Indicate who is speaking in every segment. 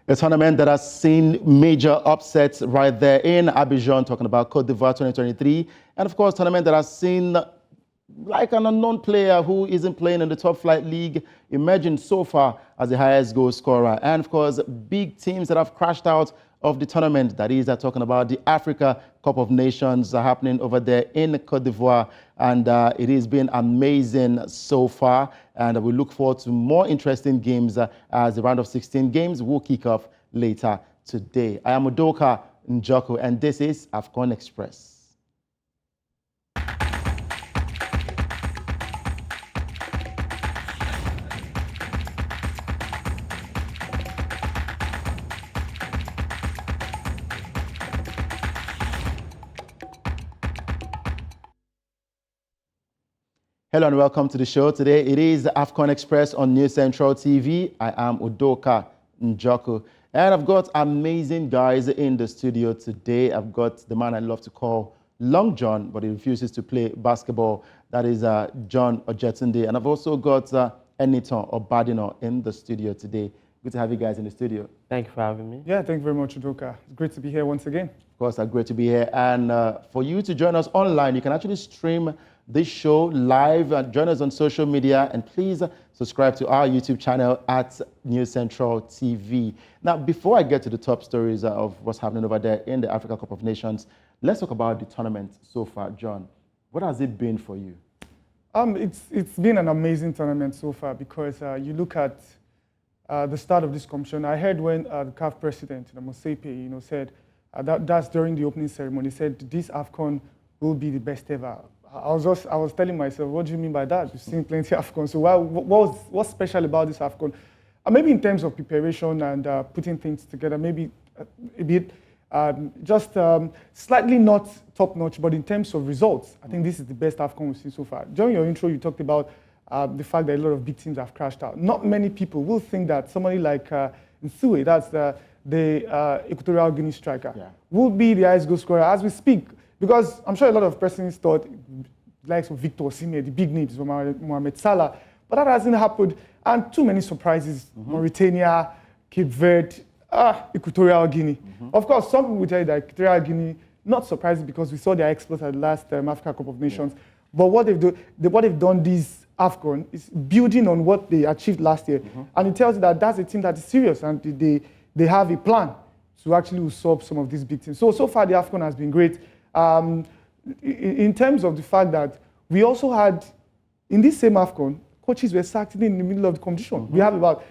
Speaker 1: A tournament that has seen major upsets right there in Abidjan, talking about Cote d'Ivoire 2023. And of course, tournament that has seen like an unknown player who isn't playing in the top flight league emerging so far as the highest goal scorer. And of course, big teams that have crashed out of the tournament. That is, talking about the Africa Cup of Nations happening over there in Cote d'Ivoire. And it has been amazing so far. And we look forward to more interesting games as the round of 16 games will kick off later today. I am Udoka Njoko, and this is AFCON Express. Hello and welcome to the show. Today it is AFCON Express on News Central TV. I am Udoka Njoko, and I've got amazing guys in the studio today. I've got the man I love to call Long John, but he refuses to play basketball. That is John Ojetunde. And I've also got Eniton Obadino in the studio today. Good to have you guys in the studio.
Speaker 2: Thank you for having me.
Speaker 3: Yeah, thank you very much, Udoka. It's great to be here once again.
Speaker 1: Of course, great to be here. And for you to join us online, you can actually stream this show live and join us on social media, and please subscribe to our YouTube channel at News Central TV. Now, before I get to the top stories of what's happening over there in the Africa Cup of Nations, let's talk about the tournament so far. John, what has it been for you?
Speaker 3: It's been an amazing tournament so far because you look at the start of this competition. I heard when the CAF president, Mosepe, said that's during the opening ceremony. He said this AFCON will be the best ever. I was telling myself, what do you mean by that? You've seen plenty of AFCON. So what's special about this AFCON? Maybe in terms of preparation and putting things together, maybe a bit slightly not top-notch, but in terms of results, I think this is the best AFCON we've seen so far. During your intro, you talked about the fact that a lot of big teams have crashed out. Not many people will think that somebody like Fentuo, that's the Equatorial Guinea striker, will be the highest goal scorer as we speak. Because I'm sure a lot of persons thought, likes of Victor Osimhen, the big names, Mohamed Salah, but that hasn't happened. And too many surprises, Mauritania, Cape Verde, Equatorial Guinea. Of course, some people will tell you that Equatorial Guinea, not surprising because we saw their exploits at the last Africa Cup of Nations. But what they've done this AFCON is building on what they achieved last year. And it tells you that that's a team that is serious and they have a plan to actually usurp some of these big teams. So far, the AFCON has been great. In terms of the fact that we also had, in this same AFCON, coaches were sacked in the middle of the competition. We have about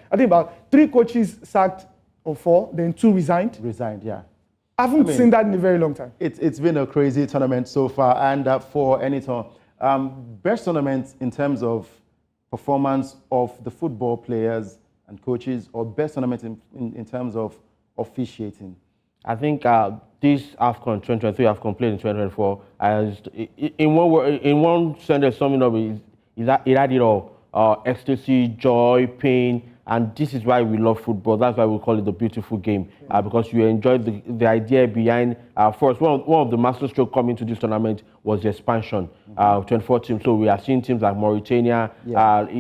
Speaker 3: 3 coaches sacked or 4, then 2 resigned.
Speaker 1: Yeah.
Speaker 3: I haven't seen that in a very long time.
Speaker 1: It's been a crazy tournament so far, and for Eniton, best tournament in terms of performance of the football players and coaches, or best tournament in terms of officiating?
Speaker 2: I think this AFCON 2023 AFCON played in 2024. In one sentence, summing up is that it had it all: ecstasy, joy, pain, and this is why we love football. That's why we call it the beautiful game, because you enjoy the idea behind. First, one of the masterstroke coming to this tournament was the expansion, 24 teams. So we are seeing teams like Mauritania.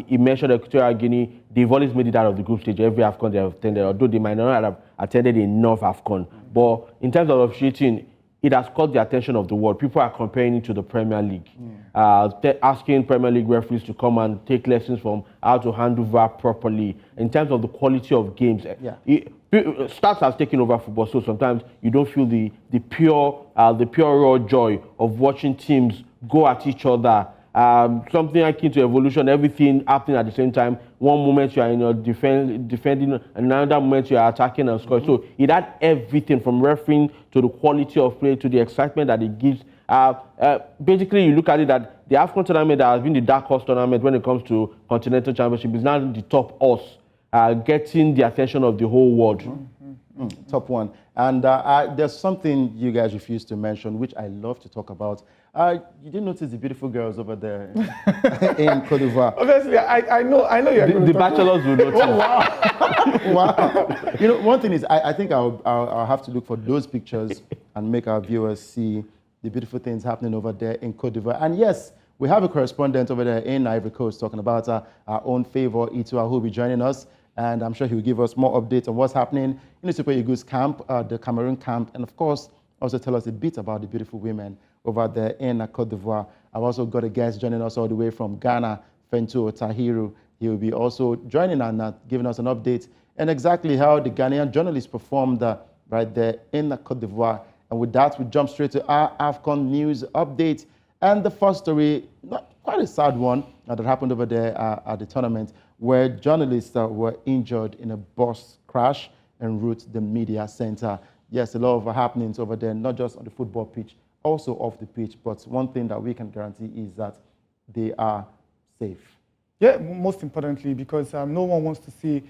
Speaker 2: He mentioned Equatorial Guinea. They've always made it out of the group stage. Every AFCON they have attended, although they might not have attended enough AFCON. But in terms of officiating, it has caught the attention of the world. People are comparing it to the Premier League, asking Premier League referees to come and take lessons from how to handle VAR properly. In terms of the quality of games, stats has taken over football, so sometimes you don't feel the pure raw joy of watching teams go at each other. Something akin to evolution, everything happening at the same time. One moment you are in your defending, another moment you are attacking and scoring. So it had everything from refereeing to the quality of play to the excitement that it gives. Basically, you look at it that the AFCON tournament that has been the dark horse tournament when it comes to continental championship is now the top horse, getting the attention of the whole world.
Speaker 1: Top one. And there's something you guys refused to mention, which I love to talk about. You didn't notice the beautiful girls over there in Cote d'Ivoire.
Speaker 3: Obviously, I know you're going
Speaker 2: The bachelors will notice.
Speaker 1: Wow. Wow. You know, one thing is, I think I'll have to look for those pictures and make our viewers see the beautiful things happening over there in Cote d'Ivoire. And yes, we have a correspondent over there in Ivory Coast talking about our own favor, Itua, who will be joining us. and I'm sure he will give us more updates on what's happening in the Super Eagles camp, the Cameroon camp, and of course, also tell us a bit about the beautiful women over there in Cote d'Ivoire. I've also got a guest joining us all the way from Ghana, Fentuo, Tahiru. He will be also joining and giving us an update and exactly how the Ghanaian journalists performed right there in Cote d'Ivoire. And with that, we jump straight to our AFCON news update. And the first story, not quite a sad one, that happened over there at the tournament, where journalists were injured in a bus crash en route to the media center. Yes, a lot of happenings over there, not just on the football pitch, also off the pitch. But one thing that we can guarantee is that they are safe.
Speaker 3: Yeah, most importantly, because no one wants to see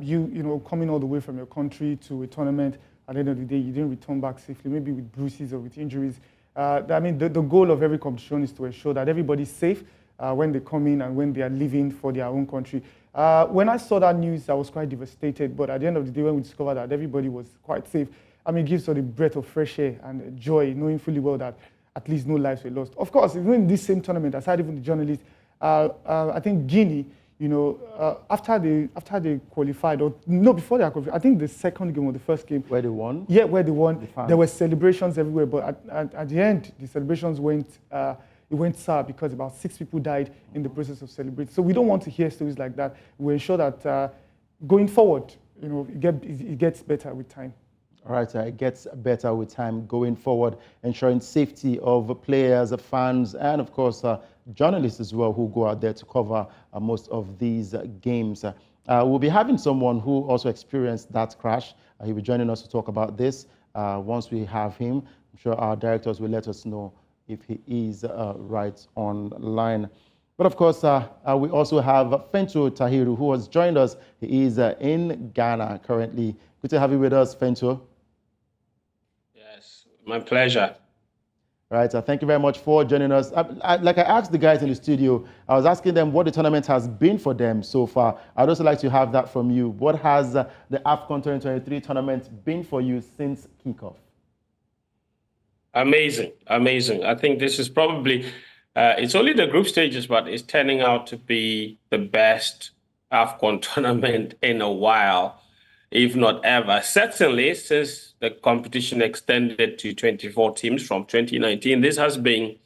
Speaker 3: you coming all the way from your country to a tournament. At the end of the day, you didn't return back safely, maybe with bruises or with injuries. I mean, the goal of every competition is to ensure that everybody's safe when they come in and when they are leaving for their own country. When I saw that news, I was quite devastated. But at the end of the day, when we discovered that everybody was quite safe, I mean, it gives us a breath of fresh air and joy, knowing fully well that at least no lives were lost. Of course, even in this same tournament, aside even the journalists, I think Guinea, after they qualified, or no, before they qualified, I think the second game or the first game.
Speaker 1: Where they won?
Speaker 3: Yeah, where they won. There were celebrations everywhere, but at the end, the celebrations went sour because about 6 people died in the process of celebrating. So we don't want to hear stories like that. We ensure that going forward, it gets better with time.
Speaker 1: All right, it gets better with time going forward, ensuring safety of players, fans, and of course, journalists as well who go out there to cover most of these games. We'll be having someone who also experienced that crash. He'll be joining us to talk about this. Once we have him, I'm sure our directors will let us know if he is right online. But of course, we also have Fentuo Tahiru, who has joined us. He is in Ghana currently. Good to have you with us, Fentuo.
Speaker 4: Yes, my pleasure.
Speaker 1: All right, thank you very much for joining us. Like I asked the guys in the studio, I was asking them what the tournament has been for them so far. I'd also like to have that from you. What has the AFCON 2023 tournament been for you since kickoff?
Speaker 4: Amazing, amazing. I think this is probably, it's only the group stages, but it's turning out to be the best AFCON tournament in a while, if not ever. Certainly, since the competition extended to 24 teams from 2019, this has been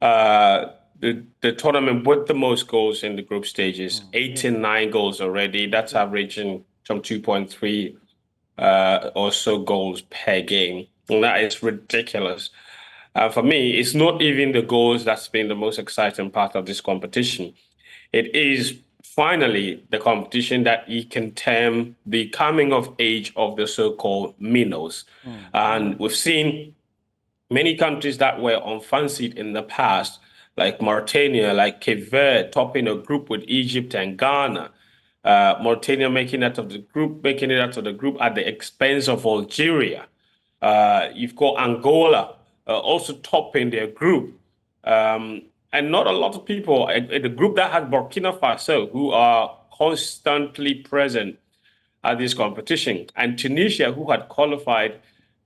Speaker 4: the tournament with the most goals in the group stages, 89 goals already. That's averaging some 2.3 or so goals per game. And that is ridiculous. For me, it's not even the goals that's been the most exciting part of this competition. It is finally the competition that you can term the coming of age of the so-called minnows. And we've seen many countries that were unfancied in the past, like Mauritania, like Cape Verde, topping a group with Egypt and Ghana. Mauritania making it out of the group at the expense of Algeria. You've got Angola also topping their group. And not a lot of people, the group that has Burkina Faso, who are constantly present at this competition, and Tunisia, who had qualified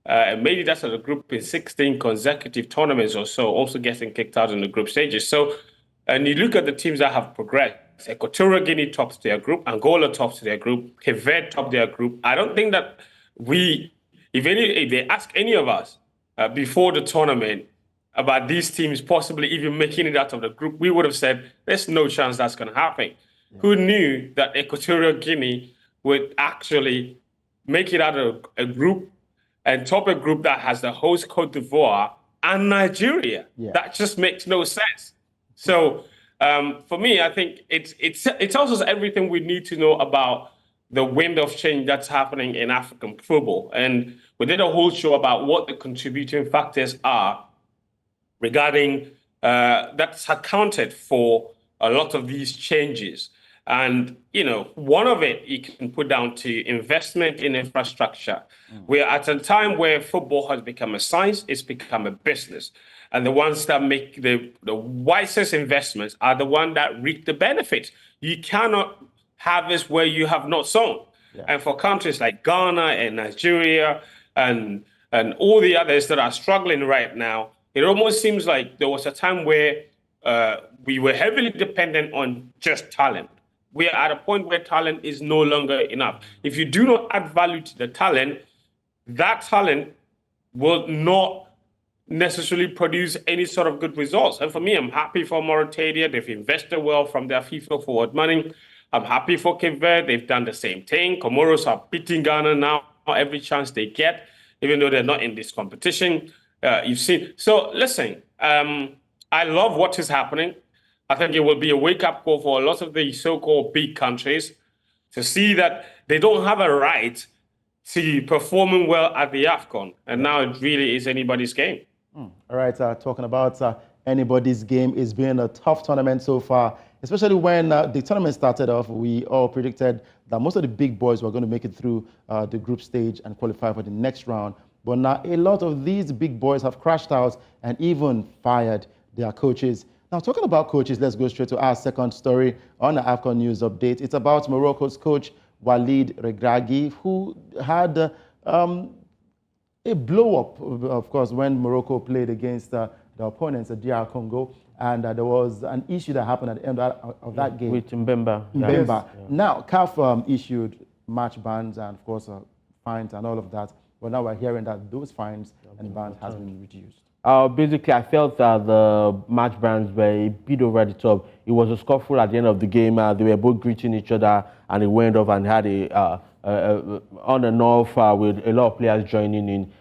Speaker 4: and made it out of the group in 16 consecutive tournaments or so, also getting kicked out in the group stages. So, and you look at the teams that have progressed, Equatorial Guinea tops their group, Angola tops their group, Cape Verde top their group. I don't think that if they ask any of us before the tournament about these teams possibly even making it out of the group, we would have said, there's no chance that's going to happen. Yeah. Who knew that Equatorial Guinea would actually make it out of a group and top a group that has the host Cote d'Ivoire and Nigeria? Yeah. That just makes no sense. So for me, I think it tells us everything we need to know about the wind of change that's happening in African football. And we did a whole show about what the contributing factors are regarding that's accounted for a lot of these changes. And, one of it you can put down to investment in infrastructure. We're at a time where football has become a science, it's become a business. And the ones that make the wisest investments are the ones that reap the benefits. You cannot harvest where you have not sown. Yeah. And for countries like Ghana and Nigeria and all the others that are struggling right now, it almost seems like there was a time where we were heavily dependent on just talent. we are at a point where talent is no longer enough. If you do not add value to the talent, that talent will not necessarily produce any sort of good results. And for me, I'm happy for Mauritania. They've invested well from their FIFA forward money. I'm happy for Cape Verde. They've done the same thing. Comoros are beating Ghana now every chance they get, even though they're not in this competition. You've seen. So listen, I love what is happening. I think it will be a wake-up call for a lot of the so-called big countries to see that they don't have a right to performing well at the AFCON. And now it really is anybody's game.
Speaker 1: All right, talking about anybody's game, it's been a tough tournament so far, especially when the tournament started off. We all predicted that most of the big boys were going to make it through the group stage and qualify for the next round. But now a lot of these big boys have crashed out and even fired their coaches. Now, talking about coaches, let's go straight to our second story on the AFCON News Update. It's about Morocco's coach, Walid Regragui, who had a blow-up, of course, when Morocco played against the opponents, the DR Congo, and there was an issue that happened at the end of that game.
Speaker 2: With Mbemba.
Speaker 1: Mbemba.
Speaker 2: Yes.
Speaker 1: Now, CAF issued match bans and, of course, fines and all of that. But now we're hearing that those fines and bans has been reduced.
Speaker 2: Basically, I felt that the match bans were a bit over the top. It was a scuffle at the end of the game. They were both greeting each other, and it went off and had a on and off with a lot of players joining in.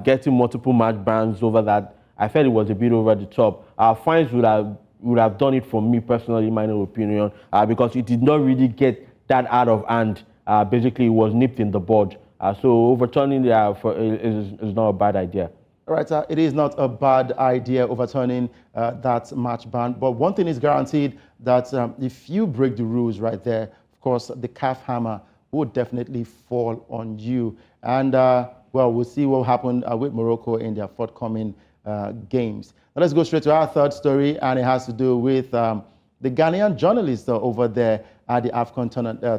Speaker 2: Getting multiple match bans over that, I felt it was a bit over the top. Fines would have done it for me personally, in my own opinion, because it did not really get that out of hand. Basically, it was nipped in the bud. So overturning is not a bad idea.
Speaker 1: All right, it is not a bad idea overturning that match ban, but one thing is guaranteed, that if you break the rules right there, of course, the CAF hammer would definitely fall on you. And, well, we'll see what happened with Morocco in their forthcoming games. Now, let's go straight to our third story, and it has to do with the Ghanaian journalists over there at the AFCON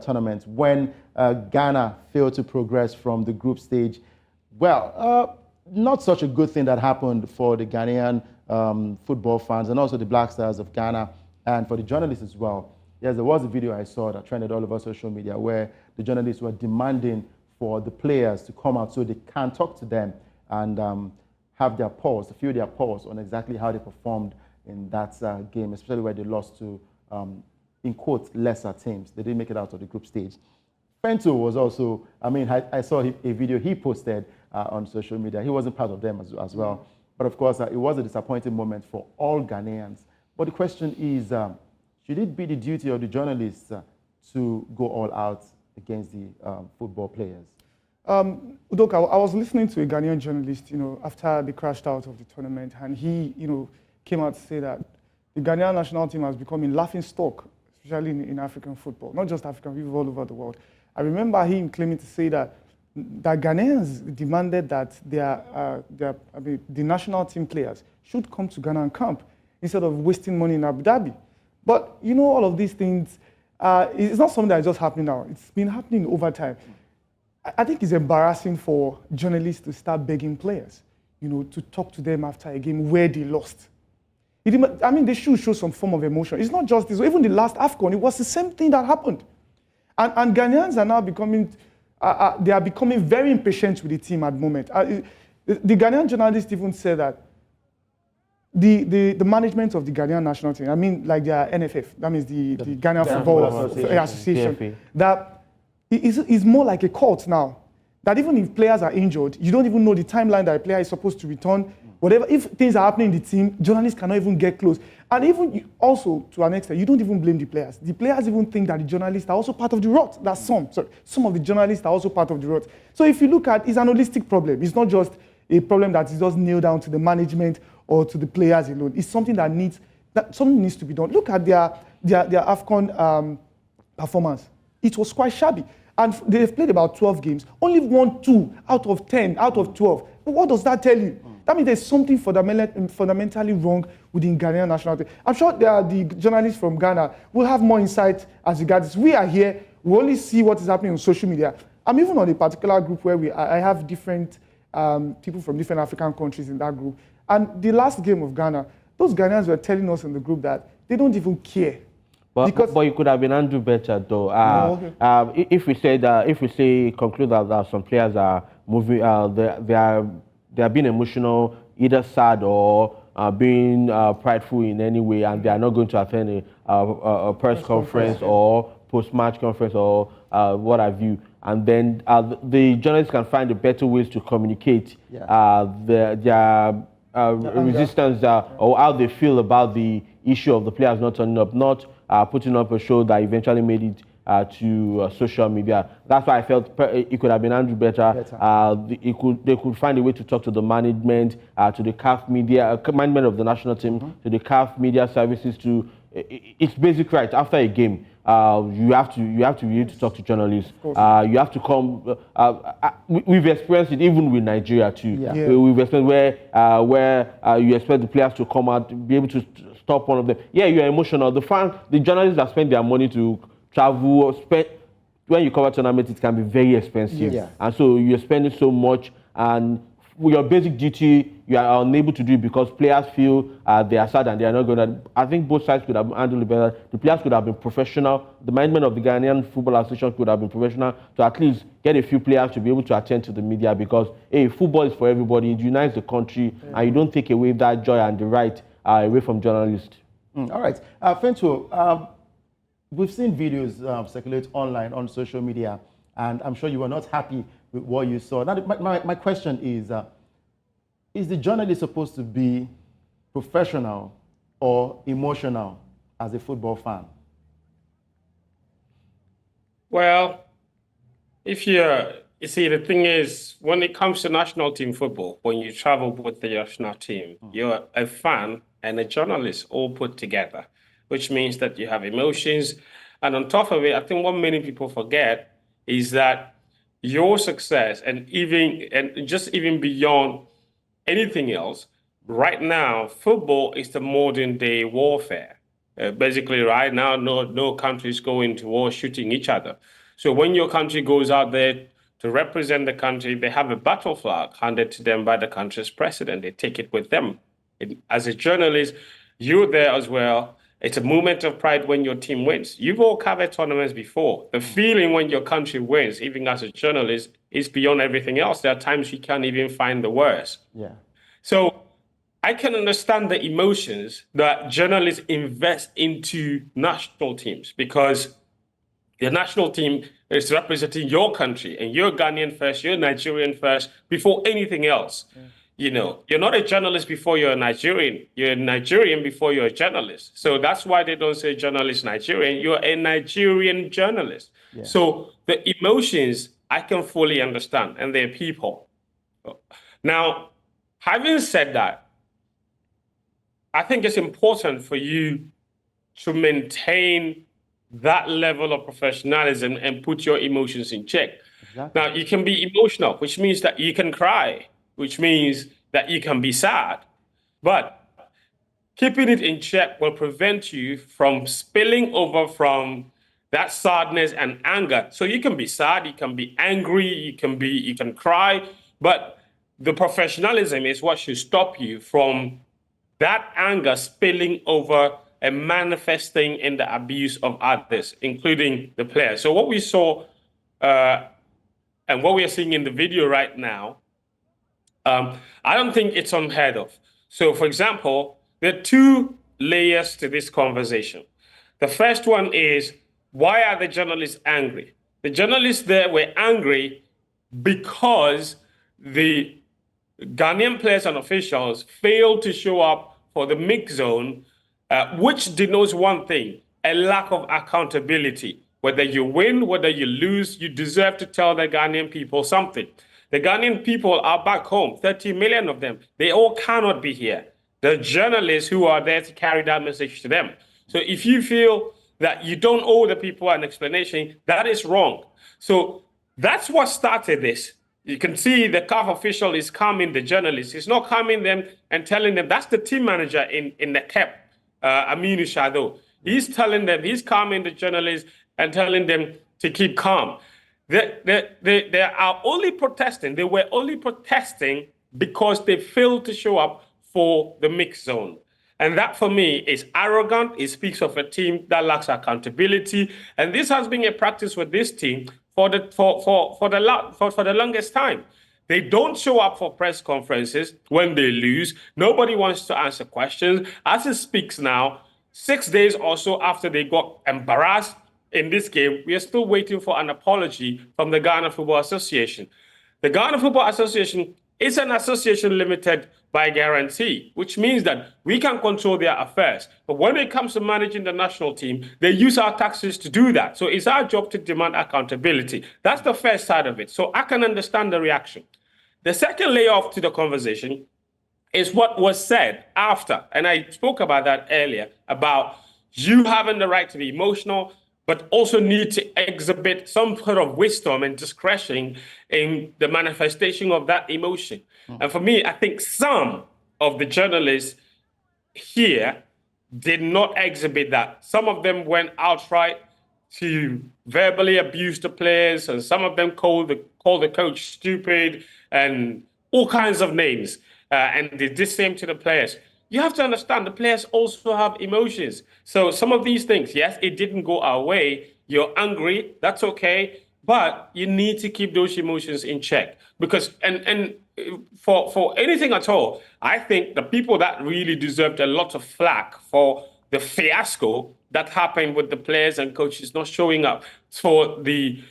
Speaker 1: tournament when Ghana failed to progress from the group stage. Well, not such a good thing that happened for the Ghanaian football fans and also the Black Stars of Ghana and for the journalists as well. Yes, there was a video I saw that trended all over social media where the journalists were demanding for the players to come out so they can talk to them and have their pulse, feel their pulse on exactly how they performed in that game, especially where they lost to, in quotes, lesser teams. They didn't make it out of the group stage. Fentuo was also, I mean, I saw a video he posted on social media. He wasn't part of them as well. But of course, it was a disappointing moment for all Ghanaians. But the question is, should it be the duty of the journalists to go all out against the football players?
Speaker 3: Udoka, I was listening to a Ghanaian journalist, after they crashed out of the tournament, and he, came out to say that the Ghanaian national team has become a laughing stock, especially in African football, not just African people, all over the world. I remember him claiming to say that Ghanaians demanded that the national team players should come to Ghana and camp instead of wasting money in Abu Dhabi. But all of these things, it's not something that is just happening now. It's been happening over time. I think it's embarrassing for journalists to start begging players, to talk to them after a game where they lost. They should show some form of emotion. It's not just this. Even the last AFCON, it was the same thing that happened. And Ghanaians are now becoming very impatient with the team at the moment. The Ghanaian journalist even said that the management of the Ghanaian national team, like their NFF, that means the Ghana Football Association, that is more like a cult now. That even if players are injured, you don't even know the timeline that a player is supposed to return. Whatever, if things are happening in the team, journalists cannot even get close. And even also, to an extent, you don't even blame the players. The players even think that the journalists are also part of the rot. That's some of the journalists are also part of the rot. So if you look at, it's an holistic problem. It's not just a problem that is just nailed down to the management or to the players alone. It's something something needs to be done. Look at their AFCON performance. It was quite shabby. And they've played about 12 games, only won 2 out of 10, out of 12. But what does that tell you? That means there's something fundamentally wrong within Ghanaian national team. I'm sure the journalists from Ghana will have more insight as regards this. We are here, we only see what is happening on social media. I'm even on a particular group where I have different people from different African countries in that group. And the last game of Ghana, those Ghanaians were telling us in the group that they don't even care
Speaker 2: But you could have been handled better though. If we conclude that some players are moving, they are being emotional, either sad or being prideful in any way, and they are not going to attend a press conference or post-match conference or what have you. And then the journalists can find the better ways to communicate their resistance or how they feel about the issue of the players not turning up, not putting up a show that eventually made it to social media. That's why I felt it could have been handled better. They could find a way to talk to the management, to the CAF media, management of the national team, to the CAF media services. It's basic right after a game. You have to be able to talk to journalists. You have to come. We've experienced it even with Nigeria too. We've experienced where you expect the players to come out, be able to stop one of them. Yeah, you're emotional. The journalists that spend their money to travel, when you cover tournaments, it can be very expensive. And so you're spending so much, and with your basic duty, you are unable to do it because players feel they are sad and they are not going to. I think both sides could have handled it better. The players could have been professional. The management of the Ghanaian Football Association could have been professional to at least get a few players to be able to attend to the media because, hey, football is for everybody. It unites the country, and you don't take away that joy and the right away from journalists.
Speaker 1: All right. Fentuo, we've seen videos circulate online on social media, and I'm sure you were not happy with what you saw. Now, my question is the journalist supposed to be professional or emotional as a football fan?
Speaker 4: Well, you see, the thing is, when it comes to national team football, when you travel with the national team, you're a fan and a journalist all put together, which means that you have emotions. And on top of it, I think what many people forget is that your success and just even beyond anything else, right now, football is the modern day warfare. Basically, right now, no countries go into war shooting each other. So when your country goes out there to represent the country, they have a battle flag handed to them by the country's president. They take it with them. As a journalist, you're there as well. It's a moment of pride when your team wins. You've all covered tournaments before. The feeling when your country wins, even as a journalist, is beyond everything else. There are times you can't even find the words. So I can understand the emotions that journalists invest into national teams because the national team is representing your country and you're Ghanaian first, you're Nigerian first, before anything else. You know, you're not a journalist before you're a Nigerian. You're a Nigerian before you're a journalist. So that's why they don't say journalist Nigerian. You're a Nigerian journalist. So the emotions I can fully understand, and they're people. Now, having said that, I think it's important for you to maintain that level of professionalism and put your emotions in check. Now, you can be emotional, which means that you can cry, which means that you can be sad. But keeping it in check will prevent you from spilling over from that sadness and anger. So you can be sad, you can be angry, you can cry, but the professionalism is what should stop you from that anger spilling over and manifesting in the abuse of others, including the players. So what we saw and what we are seeing in the video right now, I don't think it's unheard of. So, for example, there are two layers to this conversation. The first one is, why are the journalists angry? The journalists there were angry because the Ghanaian players and officials failed to show up for the mix zone, which denotes one thing: a lack of accountability. Whether you win, whether you lose, you deserve to tell the Ghanaian people something. The Ghanaian people are back home, 30 million of them. They all cannot be here. The journalists who are there to carry that message to them. So if you feel that you don't owe the people an explanation, that is wrong. So that's what started this. You can see the CAF official is calming the journalists. He's not calming them and telling them, that's the team manager in the CAP, Aminu Shado. He's telling them, he's calming the journalists and telling them to keep calm. They are only protesting. They were only protesting because they failed to show up for the mix zone. And that for me is arrogant. It speaks of a team that lacks accountability. And this has been a practice with this team for the longest time. They don't show up for press conferences when they lose. Nobody wants to answer questions. As it speaks now, 6 days or so after they got embarrassed in this game, we are still waiting for an apology from the Ghana Football Association. The Ghana Football Association is an association limited by guarantee, which means that we can control their affairs. But when it comes to managing the national team, they use our taxes to do that. So it's our job to demand accountability. That's the first side of it. So I can understand the reaction. The second layer to the conversation is what was said after. And I spoke about that earlier, about you having the right to be emotional, but also need to exhibit some sort of wisdom and discretion in the manifestation of that emotion. And for me, I think some of the journalists here did not exhibit that. Some of them went outright to verbally abuse the players, and some of them called the coach stupid and all kinds of names. And they did the same to the players. You have to understand the players also have emotions. So some of these things, yes, it didn't go our way. You're angry, that's okay. But you need to keep those emotions in check. Because, and for anything at all, I think the people that really deserved a lot of flack for the fiasco that happened with the players and coaches not showing up for the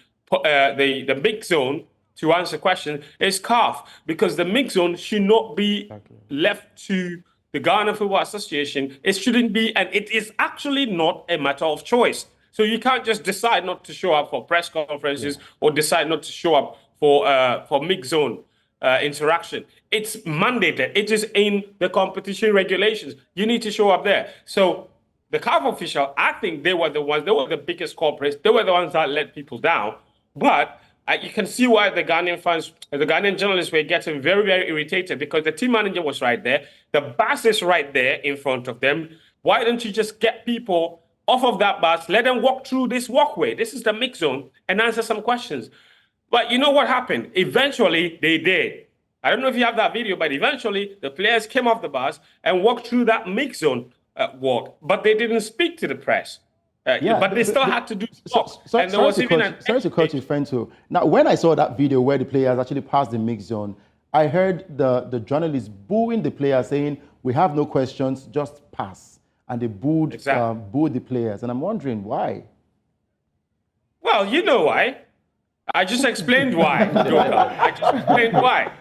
Speaker 4: mix zone to answer questions is CAF, because the mix zone should not be left to the Ghana Football Association. It shouldn't be, and it is actually not a matter of choice. So you can't just decide not to show up for press conferences or decide not to show up for mix zone interaction. It's mandated. It is in the competition regulations. You need to show up there. So the CAF official, I think they were the biggest culprits. They were the ones that let people down. But you can see why the Ghanaian fans, the Ghanaian journalists were getting very, very irritated, because the team manager was right there. The bus is right there in front of them. Why don't you just get people off of that bus, let them walk through this walkway? This is the mix zone, and answer some questions. But you know what happened? Eventually, they did. I don't know if you have that video, but eventually the players came off the bus and walked through that mix zone walk, but they didn't speak to the press. But they still had to do stuff.
Speaker 1: Sorry to cut you, Fentuo. Now, when I saw that video where the players actually passed the mix zone, I heard the journalists booing the players, saying, "We have no questions, just pass." And they booed the players. And I'm wondering why.
Speaker 4: Well, you know why. I just explained why, Joker. I just explained why.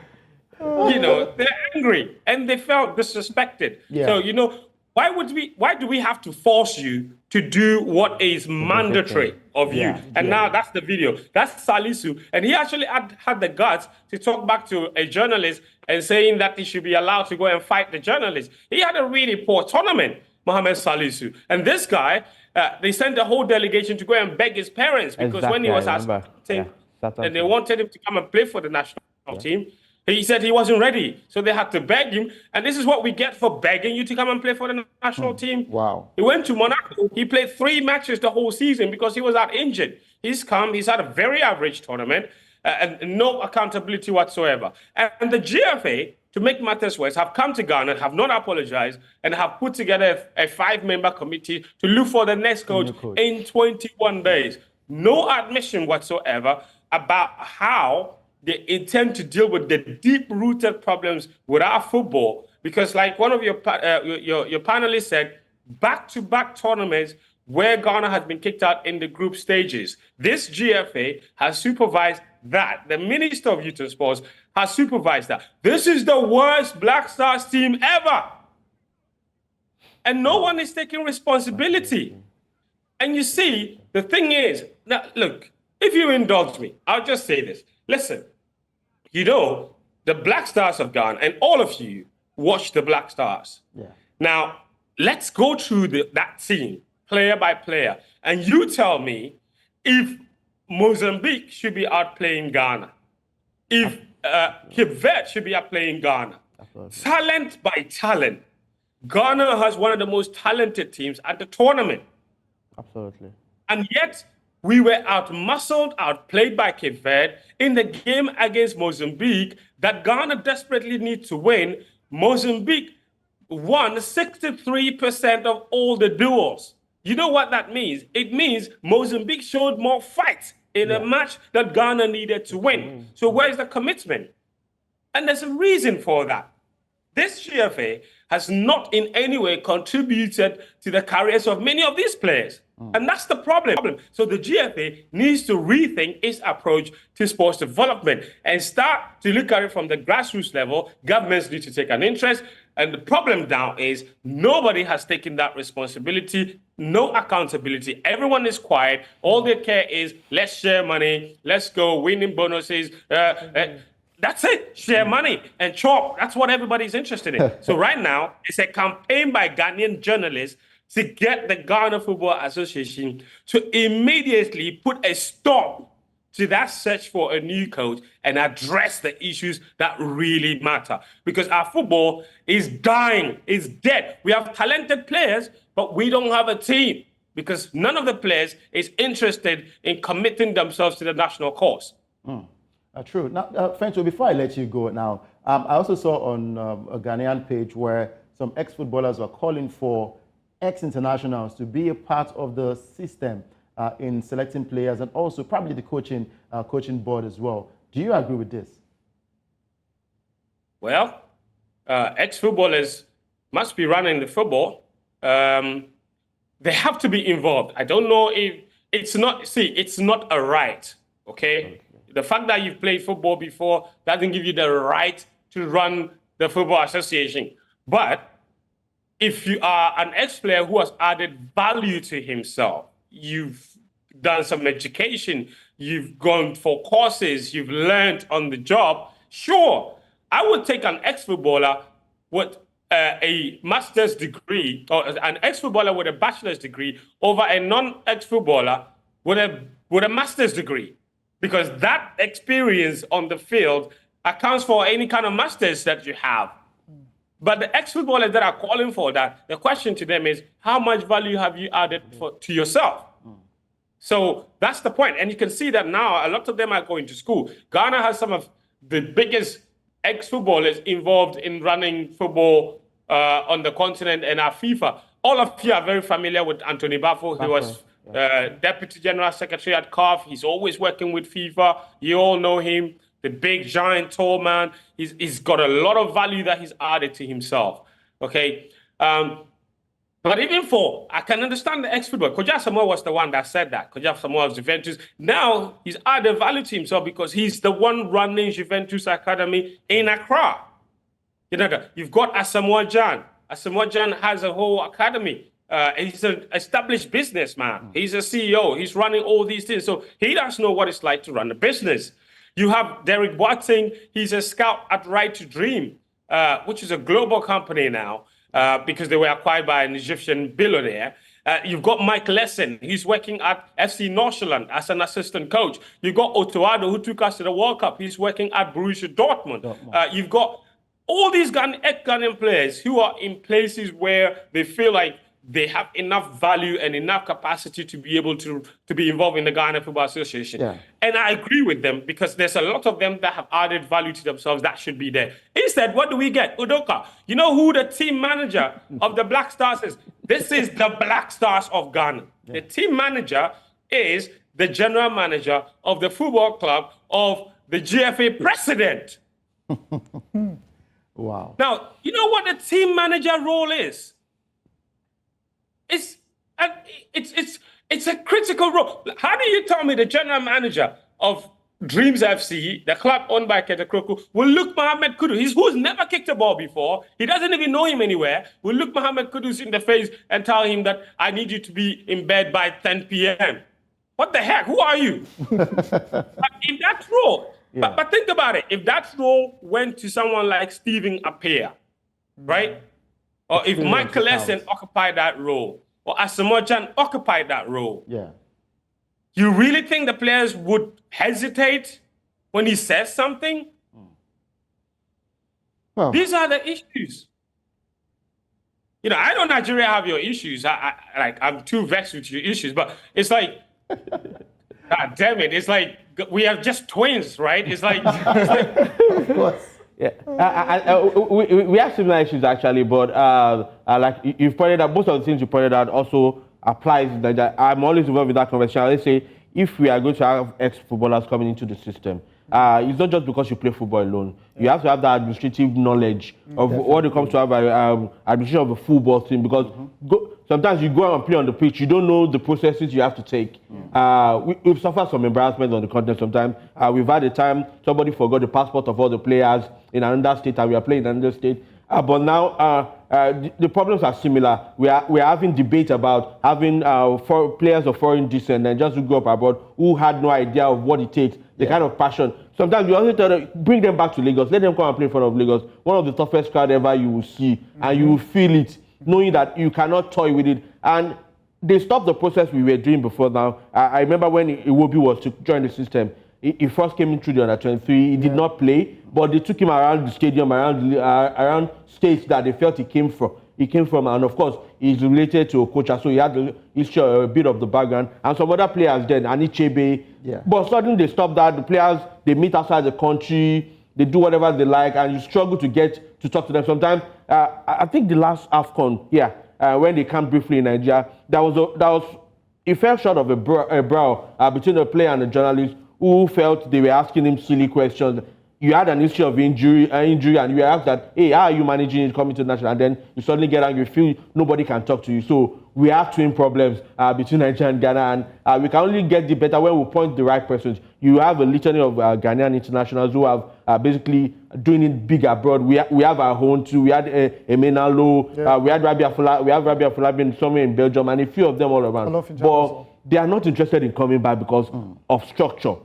Speaker 4: You know, they're angry and they felt disrespected. Yeah. So, why do we have to force you to do what is mandatory of you? And now that's the video. That's Salisu. And he actually had the guts to talk back to a journalist and saying that he should be allowed to go and fight the journalist. He had a really poor tournament, Mohamed Salisu. And this guy, they sent the whole delegation to go and beg his parents, because when he was asked, and they wanted him to come and play for the national team, he said he wasn't ready. So they had to beg him. And this is what we get for begging you to come and play for the national team.
Speaker 1: Wow.
Speaker 4: He went to Monaco. He played 3 matches the whole season because he was out injured. He's come. He's had a very average tournament and no accountability whatsoever. And the GFA, to make matters worse, have come to Ghana, have not apologized, and have put together a 5-member committee to look for the next coach in 21 days. No admission whatsoever about how they intend to deal with the deep-rooted problems with our football, because, like one of your panelists said, back-to-back tournaments where Ghana has been kicked out in the group stages. This GFA has supervised that. The Minister of Youth and Sports has supervised that. This is the worst Black Stars team ever, and no one is taking responsibility. And you see, the thing is, now look, if you indulge me, I'll just say this. Listen. The Black Stars of Ghana, and all of you watch the Black Stars. Yeah. Now, let's go through that team, player by player, and you tell me if Mozambique should be outplaying Ghana, if Cape Verde should be outplaying Ghana. Absolutely. Talent by talent, Ghana has one of the most talented teams at the tournament.
Speaker 2: Absolutely.
Speaker 4: And yet, we were outmuscled, outplayed by Cape Verde in the game against Mozambique that Ghana desperately needs to win. Mozambique won 63% of all the duels. You know what that means? It means Mozambique showed more fight in a match that Ghana needed to win. So where's the commitment? And there's a reason for that. This GFA has not in any way contributed to the careers of many of these players. And that's the problem. So the GFA needs to rethink its approach to sports development and start to look at it from the grassroots level. Governments need to take an interest. And the problem now is nobody has taken that responsibility, no accountability. Everyone is quiet. All they care is let's share money, let's go winning bonuses. That's it. Share money and chop. That's what everybody's interested in. So right now, it's a campaign by Ghanaian journalists to get the Ghana Football Association to immediately put a stop to that search for a new coach and address the issues that really matter. Because our football is dying, is dead. We have talented players, but we don't have a team because none of the players is interested in committing themselves to the national cause.
Speaker 1: True. Now, Fentuo, before I let you go now, I also saw on a Ghanaian page where some ex-footballers were calling for ex-internationals to be a part of the system in selecting players and also probably the coaching board as well. Do you agree with this?
Speaker 4: Well, ex-footballers must be running the football. They have to be involved. I don't know if it's not a right, okay? The fact that you've played football before doesn't give you the right to run the Football Association. But if you are an ex-player who has added value to himself, you've done some education, you've gone for courses, you've learned on the job, sure, I would take an ex-footballer with a master's degree or an ex-footballer with a bachelor's degree over a non-ex-footballer with a master's degree. Because that experience on the field accounts for any kind of masters that you have. But the ex-footballers that are calling for that, the question to them is, how much value have you added to yourself? So that's the point. And you can see that now a lot of them are going to school. Ghana has some of the biggest ex-footballers involved in running football on the continent and at FIFA. All of you are very familiar with Anthony Bafo, who was Deputy General Secretary at CAF. He's always working with FIFA. You all know him, the big, giant, tall man. He's got a lot of value that he's added to himself, okay? But even I can understand the ex-footballer. Koja Samoa was the one that said that. Koja Samoa was Juventus. Now, he's added value to himself because he's the one running Juventus Academy in Accra. You know, you've got Asamoah Gyan. Asamoah Gyan has a whole academy. He's an established businessman. He's a CEO. He's running all these things. So he doesn't know what it's like to run a business. You have Derek Boateng. He's a scout at Right to Dream, which is a global company now because they were acquired by an Egyptian billionaire. You've got Mike Lesson. He's working at FC Nordsjælland as an assistant coach. You've got Otoado, who took us to the World Cup. He's working at Borussia Dortmund. You've got all these Ghanaian players who are in places where they feel like they have enough value and enough capacity to be able to be involved in the Ghana Football Association. Yeah. And I agree with them because there's a lot of them that have added value to themselves that should be there. Instead, what do we get? Udoka. You know who the team manager of the Black Stars is? This is the Black Stars of Ghana. Yeah. The team manager is the general manager of the football club of the GFA president.
Speaker 1: Wow.
Speaker 4: Now, you know what the team manager role is? It's a critical role. How do you tell me the general manager of Dreams FC, the club owned by Kete Kroku, will look Mohamed Kudus, who's never kicked a ball before, he doesn't even know him anywhere, will look Mohamed Kudus in the face and tell him that I need you to be in bed by 10 p.m. What the heck? Who are you? But in that role, but think about it. If that role went to someone like Stephen Appiah, right? Or if Michael Lesson occupied that role, or Asamoah Gyan occupied that role, you really think the players would hesitate when he says something? Well, these are the issues. You know, I know Nigeria have your issues. I'm too vexed with your issues, but it's like, God damn it! It's like we have just twins, right? It's like
Speaker 1: of course.
Speaker 2: We have similar issues actually, but like you've pointed out, most of the things you pointed out also applies. That I'm always involved with that conversation. Let's say if we are going to have ex-footballers coming into the system, it's not just because you play football alone. You have to have that administrative knowledge of what it comes to have administration of a football team, because sometimes you go out and play on the pitch, you don't know the processes you have to take. We've suffered some embarrassment on the continent sometimes. We've had a time somebody forgot the passport of all the players in another state and we are playing in another state. But now the problems are similar. We are having debate about having players of foreign descent and just who grew up abroad who had no idea of what it takes, the kind of passion. Sometimes you also tell them, bring them back to Lagos, let them come and play in front of Lagos. One of the toughest crowd ever you will see, and you will feel it, knowing that you cannot toy with it. And they stopped the process we were doing before now. I remember when Iwobi was to join the system, he first came in through the under-23. He did not play, but they took him around the stadium, around states that they felt he came from. And of course, he's related to Okocha, so he had a bit of the background. And some other players then, Anichebe. But suddenly they stopped that. The players, they meet outside the country, they do whatever they like, and you struggle to get to talk to them. Sometimes, I think the last AFCON, when they came briefly in Nigeria, it fell short of a brawl between the player and the journalist who felt they were asking him silly questions. You had an issue of injury, and you were asked that, hey, how are you managing it coming to the national? And then you suddenly get angry, you feel nobody can talk to you. So we have twin problems between Nigeria and Ghana, and we can only get the better when we point the right persons. You have a litany of Ghanaian internationals who have basically doing it big abroad. We have our own too. We had Emenalo, we had Rabia Afolabi somewhere in Belgium, and a few of them all around. But they are not interested in coming back because of structure.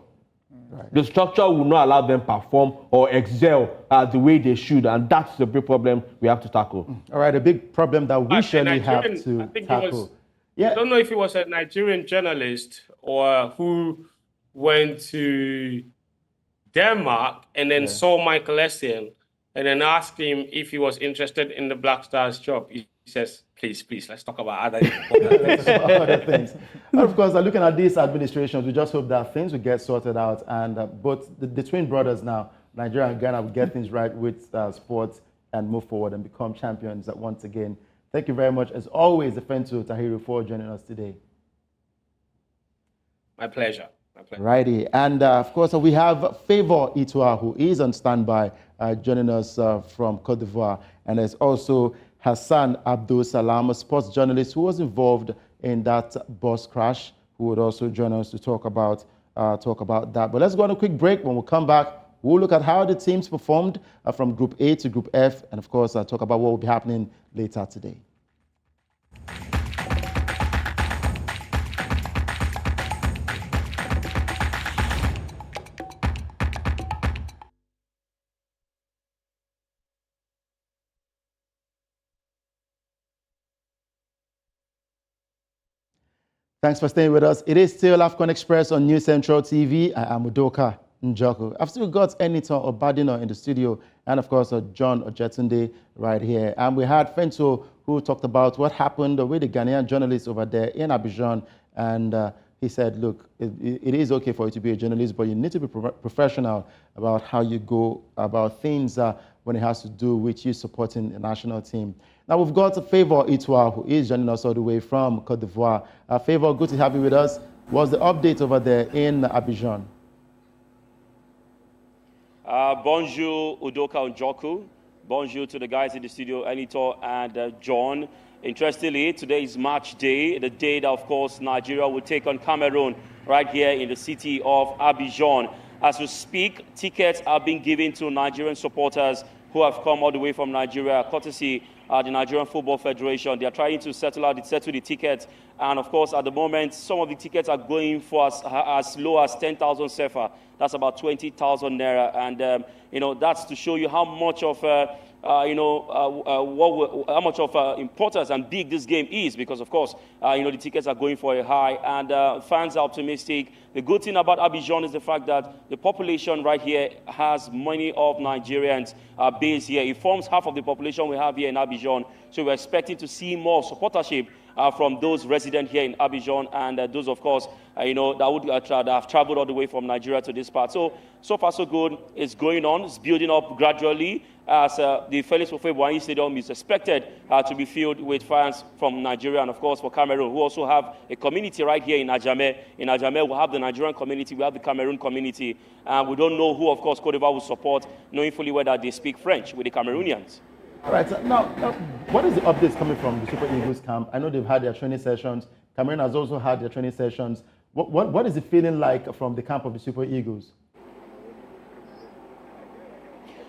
Speaker 2: Right. The structure will not allow them perform or excel the way they should, and that's the big problem we have to tackle. All
Speaker 1: right, a big problem that we surely have to tackle.
Speaker 4: I don't know if it was a Nigerian journalist or who went to Denmark and then saw Michael Essien and then asked him if he was interested in the Black Stars job. He says, please, let's talk about other
Speaker 1: things. And of course, looking at these administrations, we just hope that things will get sorted out, and both the twin brothers now, Nigeria and Ghana, will get things right with sports and move forward and become champions once again. Thank you very much, as always, Fentuo, Tahiru, for joining us today.
Speaker 4: My pleasure.
Speaker 1: Righty. And of course, we have Favor Itua, who is on standby, joining us from Cote d'Ivoire. And there's also Hassan Abdul Salam, a sports journalist who was involved in that bus crash, who would also join us to talk about that. But let's go on a quick break. When we come back, we'll look at how the teams performed from Group A to Group F, and of course, talk about what will be happening later today. Thanks for staying with us. It is still AFCON Express on News Central TV. I am Udoka Njoku. I've still got Eniton Obadino in the studio, and of course, John Ojetunde right here. And we had Fentuo, who talked about what happened with the Ghanaian journalist over there in Abidjan. And he said, look, it is okay for you to be a journalist, but you need to be professional about how you go about things when it has to do with you supporting the national team. Now we've got Favor Itua, who is joining us all the way from Cote d'Ivoire. Favor, good to have you with us. What's the update over there in Abidjan?
Speaker 5: Bonjour, Udoka Njoku. Bonjour to the guys in the studio, Anito and John. Interestingly, today is match day, the day that, of course, Nigeria will take on Cameroon right here in the city of Abidjan. As we speak, tickets are being given to Nigerian supporters who have come all the way from Nigeria, courtesy the Nigerian Football Federation. They are trying to settle the tickets. And of course, at the moment, some of the tickets are going for as low as 10,000 sefa. That's about 20,000 naira. And, that's to show you how much of, how much of importance and big this game is, because of course, the tickets are going for a high, and fans are optimistic. The good thing about Abidjan is the fact that the population right here has many of Nigerians based here. It forms half of the population we have here in Abidjan, so we're expecting to see more supportership from those resident here in Abidjan and those, of course, that have traveled all the way from Nigeria to this part. So far so good. It's going on. It's building up gradually as the Felix Ofe-Boigny Stadium is expected to be filled with fans from Nigeria and, of course, for Cameroon, who also have a community right here in Adjamé. In Adjamé, we have the Nigerian community, we have the Cameroon community, and we don't know who, of course, Cote d'Ivoire will support, knowing fully whether they speak French with the Cameroonians.
Speaker 1: All right, so now, what is the updates coming from the Super Eagles camp? I know they've had their training sessions. Cameroon has also had their training sessions. What is the feeling like from the camp of the Super Eagles?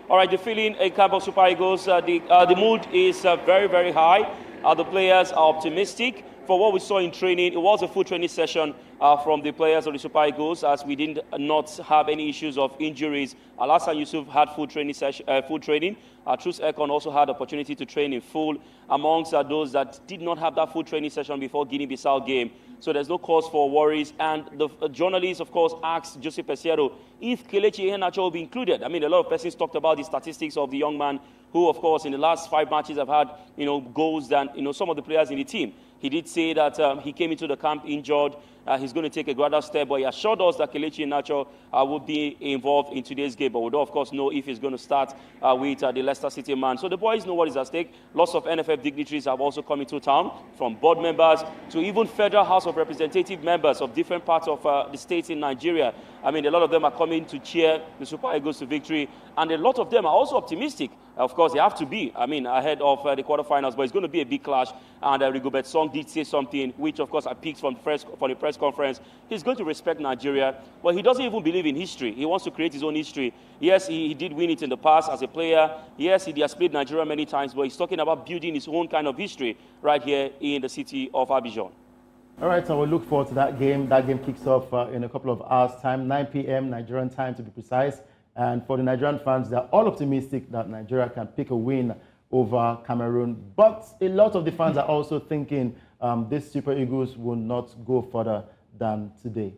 Speaker 5: All right, the feeling in camp of Super Eagles, the mood is very, very high. The players are optimistic. For what we saw in training, it was a full training session from the players of the Super Eagles, as we did not have any issues of injuries. Alassane Yusuf had full training. Truce Ekon also had the opportunity to train in full amongst those that did not have that full training session before Guinea-Bissau game. So there's no cause for worries. And the journalists, of course, asked Jose Peseiro if Kelechi Iheanacho will be included. I mean, a lot of persons talked about the statistics of the young man who, of course, in the last 5 matches have had, goals than, some of the players in the team. He did say that he came into the camp injured. He's going to take a gradual step, but he assured us that Kelechi Iheanacho will be involved in today's game. But we don't, of course, know if he's going to start with the Leicester City man. So the boys know what is at stake. Lots of NFF dignitaries have also come into town, from board members to even Federal House of Representative members of different parts of the states in Nigeria. I mean, a lot of them are coming to cheer the Super Eagles to victory, and a lot of them are also optimistic. Of course, they have to be, ahead of the quarterfinals, but it's going to be a big clash. And Rigobert Song did say something, which, of course, I picked from the press conference. He's going to respect Nigeria, but he doesn't even believe in history. He wants to create his own history. Yes, he did win it in the past as a player. Yes, he has played Nigeria many times, but he's talking about building his own kind of history right here in the city of Abidjan.
Speaker 1: All right, so we'll look forward to that game. That game kicks off in a couple of hours' time, 9 p.m. Nigerian time to be precise. And for the Nigerian fans, they're all optimistic that Nigeria can pick a win over Cameroon. But a lot of the fans are also thinking these Super Eagles will not go further than today.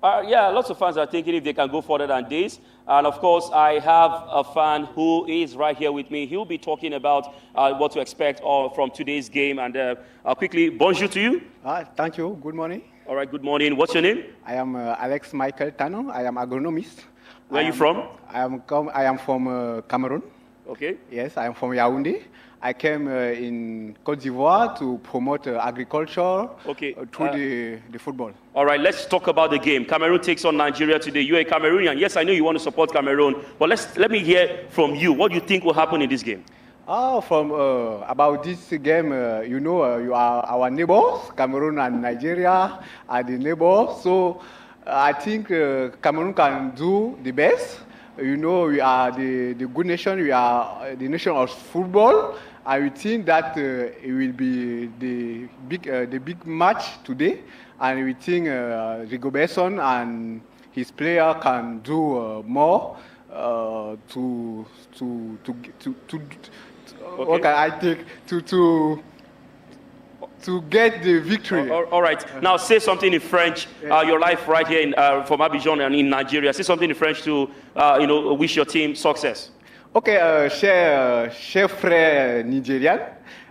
Speaker 5: Yeah, lots of fans are thinking if they can go further than this. And of course, I have a fan who is right here with me. He'll be talking about what to expect from today's game. And quickly, bonjour to you.
Speaker 6: Thank you. Good morning.
Speaker 5: All right, good morning. What's your name?
Speaker 6: I am Alex Michael Tano. I am agronomist.
Speaker 5: Where are you from?
Speaker 6: I am from Cameroon.
Speaker 5: Okay.
Speaker 6: Yes, I am from Yaoundé. I came in Cote d'Ivoire to promote agriculture through the football.
Speaker 5: All right, let's talk about the game. Cameroon takes on Nigeria today. You're a Cameroonian. Yes, I know you want to support Cameroon, but let me hear from you. What do you think will happen in this game?
Speaker 6: About this game, you are our neighbors. Cameroon and Nigeria are the neighbors. So I think Cameroon can do the best. We are the good nation. We are the nation of football. I would think that it will be the big match today, and we think Rigobert Song and his player can do more to what can I take to get the victory.
Speaker 5: All right. Now say something in French. Your life right here from Abidjan and in Nigeria. Say something in French to wish your team success.
Speaker 6: Ok, cher frère nigérian,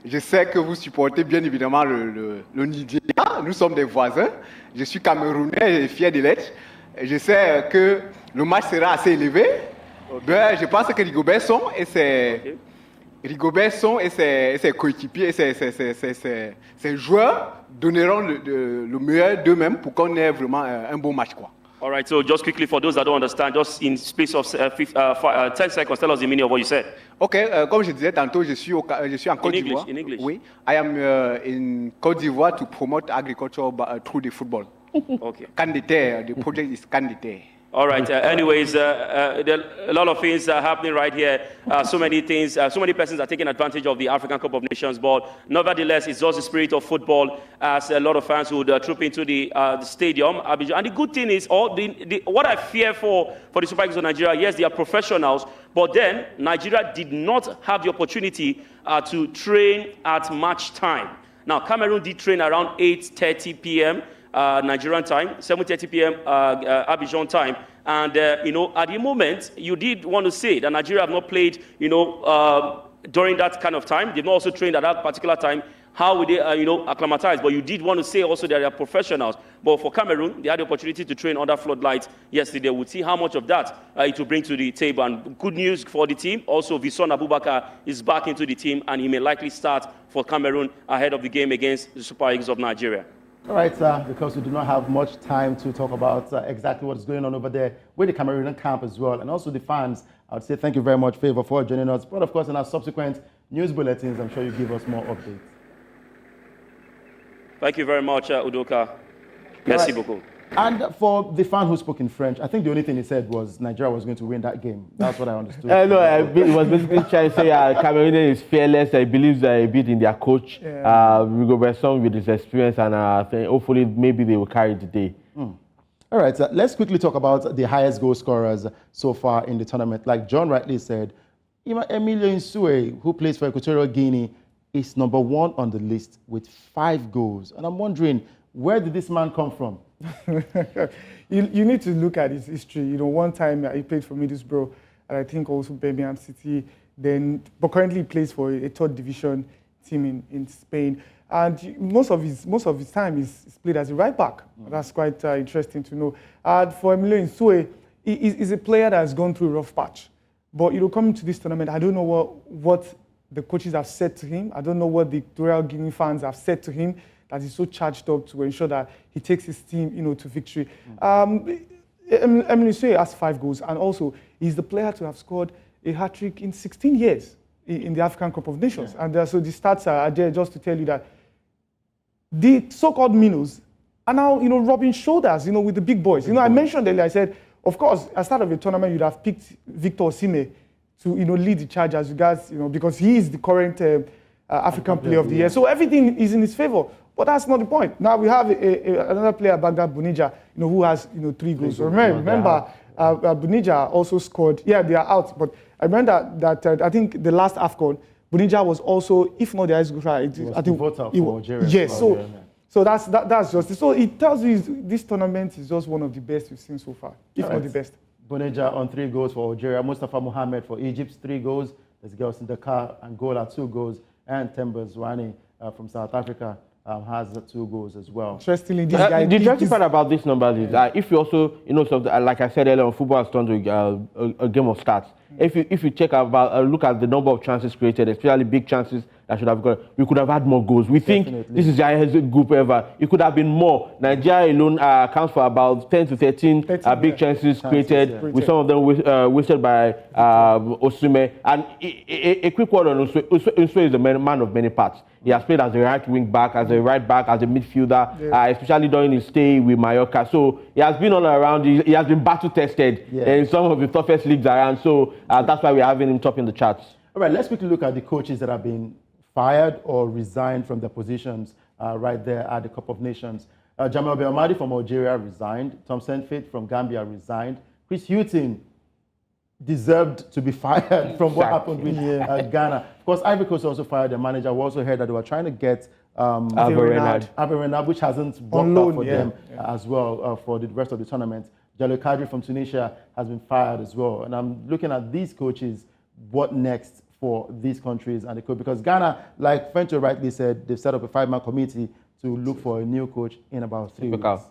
Speaker 6: je sais que vous supportez bien évidemment le Nigeria. Nous sommes des voisins. Je suis camerounais et fier de l'être. Je sais que le match sera assez élevé. Ben, je pense que Rigobert Song et ses coéquipiers et ses joueurs donneront le meilleur d'eux-mêmes pour qu'on ait vraiment un bon match, quoi.
Speaker 5: All right, so just quickly, for those that don't understand, just in space of 10 seconds, tell us the meaning of what you said.
Speaker 6: Okay, comme je disais tantôt, je suis en Côte d'Ivoire.
Speaker 5: In English.
Speaker 6: Oui, I am in Côte d'Ivoire to promote agriculture through the football.
Speaker 5: Okay.
Speaker 6: Candidaire, the project is Candidaire.
Speaker 5: All right. Anyways, there are a lot of things happening right here. So many things, so many persons are taking advantage of the African Cup of Nations. But nevertheless, it's just the spirit of football as a lot of fans would troop into the stadium. And the good thing is, what I fear for the Super Eagles of Nigeria, yes, they are professionals. But then Nigeria did not have the opportunity to train at match time. Now, Cameroon did train around 8:30 p.m. Nigerian time, 7:30 p.m. Abidjan time. And, at the moment, you did want to say that Nigeria have not played, during that kind of time. They've not also trained at that particular time. How would they, acclimatize? But you did want to say also that they are professionals. But for Cameroon, they had the opportunity to train under floodlights yesterday. We'll see how much of that it will bring to the table. And good news for the team. Also, Visson Abubakar is back into the team, and he may likely start for Cameroon ahead of the game against the Super Eagles of Nigeria.
Speaker 1: All right, because we do not have much time to talk about exactly what's going on over there with the Cameroonian camp as well, and also the fans. I would say thank you very much, Favor, for joining us. But of course, in our subsequent news bulletins, I'm sure you give us more updates.
Speaker 5: Thank you very much, Udoka. Merci beaucoup.
Speaker 1: And for the fan who spoke in French, I think the only thing he said was Nigeria was going to win that game. That's what I understood.
Speaker 2: No, it was basically trying to say Cameroon is fearless. He believes a bit in their coach. Rigo Besson with his experience, and hopefully maybe they will carry the day.
Speaker 1: All right, let's quickly talk about the highest goal scorers so far in the tournament. Like John rightly said, Emilio Nsue, who plays for Equatorial Guinea, is number 1 on the list with 5 goals. And I'm wondering, where did this man come from?
Speaker 3: you need to look at his history. You know, one time he played for Middlesbrough, and I think also Birmingham City. But currently he plays for a 3rd division team in Spain. And most of his time is played as a right back. That's quite interesting to know. For Emilio Nsue, he's a player that has gone through a rough patch. But coming to this tournament, I don't know what the coaches have said to him. I don't know what the Equatorial Guinea fans have said to him that he's so charged up to ensure that he takes his team, to victory. Emilio Nsue has 5 goals, and also he's the player to have scored a hat-trick in 16 years in the African Cup of Nations. Yeah. And so the stats are there just to tell you that the so-called minnows are now, rubbing shoulders, with the big boys. I mentioned earlier, I said, of course, at the start of the tournament, you'd have picked Victor Osimhen to, lead the charge as regards, because he is the current African Player of the Year. So everything is in his favor. But that's not the point. Now we have another player, Baghdad Bunija, who has, 3 goals. So remember, Bunija also scored. Yeah, they are out. But I remember that I think the last AFCON, Bunija was also, if not the highest goal, I think
Speaker 1: for Algeria.
Speaker 3: Yes. So that's just it. So it tells you this tournament is just one of the best we've seen so far, if not the best.
Speaker 1: Bunija on 3 goals for Algeria. Mustafa Mohamed for Egypt, 3 goals. There's girls in Dakar, Angola, 2 goals. And Temba Zwane from South Africa has 2 goals as well.
Speaker 3: Interestingly, this guy...
Speaker 2: The interesting part about this number is if you also, like I said earlier, football has turned to a game of stats. If you check about, look at the number of chances created, especially big chances that should have got, we could have had more goals. We think this is the highest group ever. It could have been more. Nigeria alone accounts for about 10 to 13 big chances created, with some of them wasted by Osimhen. And a quick word on Nsue is a man of many parts. He has played as a right wing back, as a right back, as a midfielder, especially during his stay with Mallorca. So he has been all around. He has been battle tested in some of the toughest leagues around. So that's why we're having him top in the charts.
Speaker 1: All right, let's quickly look at the coaches that have been fired or resigned from their positions right there at the Cup of Nations. Jamal Belmadi from Algeria resigned. Tom Saintfiet from Gambia resigned. Chris Hughton deserved to be fired from what happened with Ghana. Of course, Ivory Coast also fired their manager. We also heard that they were trying to get Renard, which hasn't worked out for them as well for the rest of the tournament. Jalil Kadri from Tunisia has been fired as well. And I'm looking at these coaches, what next for these countries and the coach? Because Ghana, like Fentuo rightly said, they've set up a 5-man committee to look for a new coach in about 3 weeks.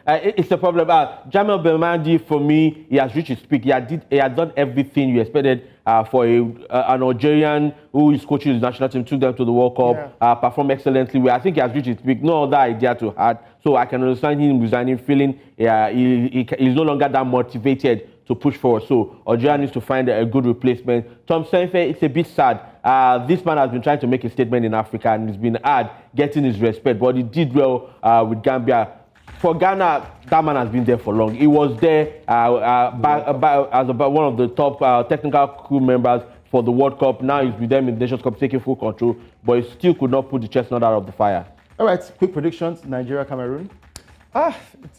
Speaker 2: It's a problem. Jamal Belmadi, for me, he has reached his peak. He had done everything you expected for an Algerian who is coaching his national team, took them to the World Cup, performed excellently. I think he has reached his peak. No other idea to add. So I can understand him resigning, feeling he's no longer that motivated to push forward. So Algeria needs to find a good replacement. Tom Saintfiet, it's a bit sad. This man has been trying to make a statement in Africa, and it's been hard getting his respect, but he did well with Gambia. For Ghana, that man has been there for long. He was there as one of the top technical crew members for the World Cup. Now he's with them in the Nations Cup, taking full control, but he still could not put the chestnut out of the fire.
Speaker 1: All right, quick predictions, Nigeria, Cameroon.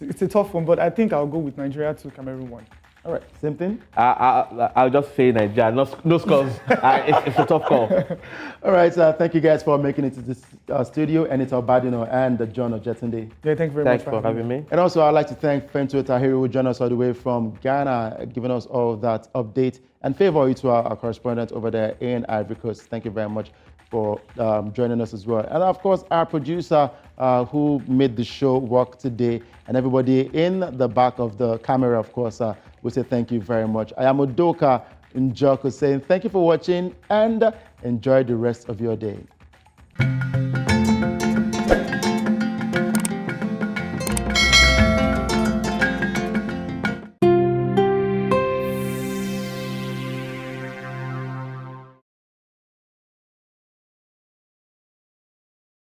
Speaker 3: It's a tough one, but I think I'll go with Nigeria to Cameroon 1.
Speaker 1: All right, same thing.
Speaker 2: I'll just say Nigeria. No scores. It's a tough call.
Speaker 1: All right, thank you guys for making it to this studio, and it's Obadino and John Ojetunde.
Speaker 3: Yeah, thank you very
Speaker 2: Thanks
Speaker 3: much
Speaker 2: for having me.
Speaker 1: And also, I'd like to thank Fentuo Tahiru, who joined us all the way from Ghana, giving us all that update, and favor you to our correspondent over there in Ivory Coast. Thank you very much for joining us as well. And of course, our producer who made the show work today, and everybody in the back of the camera, of course, we say thank you very much. I am Udoka Njoko saying thank you for watching and enjoy the rest of your day.